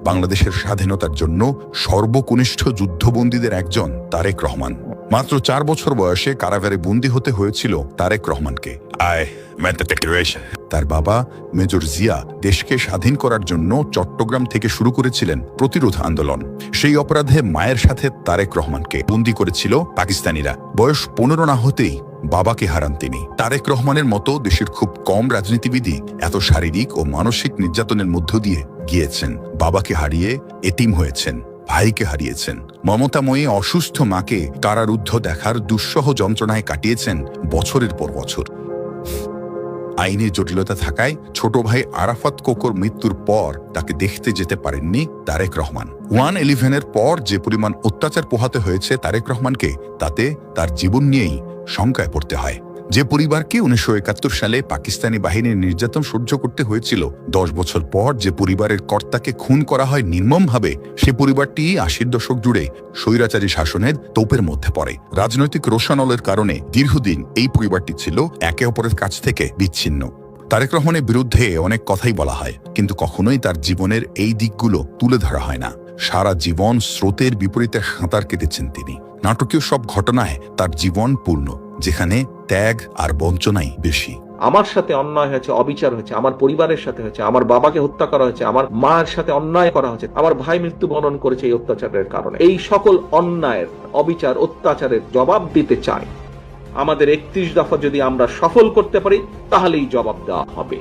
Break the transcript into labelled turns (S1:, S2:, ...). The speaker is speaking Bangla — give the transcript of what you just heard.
S1: বাংলাদেশের স্বাধীনতার জন্য সর্বকনিষ্ঠ যুদ্ধবন্দীদের একজন তারেক রহমান। মাত্র 4 বছর বয়সে কারাগারে বন্দী হতে হয়েছিল তারেক রহমানকে। তার বাবা মেজর জিয়া দেশকে স্বাধীন করার জন্য চট্টগ্রাম থেকে শুরু করেছিলেন প্রতিরোধ আন্দোলন। সেই অপরাধে মায়ের সাথে তারেক রহমানকে বন্দী করেছিল পাকিস্তানিরা। বয়স 15 না হতেই বাবাকে হারান তিনি। তারেক রহমানের মতো দেশের খুব কম রাজনীতিবিদই এত শারীরিক ও মানসিক নির্যাতনের মধ্য দিয়ে গিয়েছেন। বাবাকে হারিয়ে এতিম হয়েছেন, ভাইকে হারিয়েছেন, মমতাময়ী অসুস্থ মাকে কারারুদ্ধ দেখার দুঃসহ যন্ত্রণায় কাটিয়েছেন বছরের পর বছর। আইনের জটিলতা থাকায় ছোট ভাই আরাফাত কোকোর মৃত্যুর পর তাকে দেখতে যেতে পারেননি তারেক রহমান। 1/11-এর পর যে পরিমাণ অত্যাচার পোহাতে হয়েছে তারেক রহমানকে, তাতে তার জীবন নিয়েই শঙ্কায় পড়তে হয়। যে পরিবারকে 1971 সালে পাকিস্তানি বাহিনীর নির্যাতন সহ্য করতে হয়েছিল, 10 বছর পর যে পরিবারের কর্তাকে খুন করা হয় নির্মমভাবে, সে পরিবারটি 80-র দশক জুড়ে স্বৈরাচারী শাসনের তোপের মধ্যে পড়ে। রাজনৈতিক রোষানলের কারণে দীর্ঘদিন এই পরিবারটি ছিল একে অপরের কাছ থেকে বিচ্ছিন্ন। তারেক রহমানের বিরুদ্ধে অনেক কথাই বলা হয়, কিন্তু কখনোই তার জীবনের এই দিকগুলো তুলে ধরা হয় না। সারা জীবন স্রোতের বিপরীতে সাঁতার কেটেছেন তিনি। নাটকীয় সব ঘটনায় তার জীবন পূর্ণ, যেখানে ত্যাগ আর বঞ্চনাই বেশি।
S2: আমার সাথে অন্যায় হয়েছে, অবিচার হয়েছে, আমার পরিবারের সাথে হয়েছে, আমার বাবাকে হত্যা করা হয়েছে, আমার মায়ের সাথে অন্যায় করা হয়েছে, আমার ভাই মৃত্যুবরণ করেছে এই অত্যাচারের কারণে। এই সকল অন্যায়ের, অবিচার, অত্যাচারের জবাব দিতে চাই। আমাদের 31 দফা যদি আমরা সফল করতে পারি, তাহলেই জবাব দেওয়া হবে।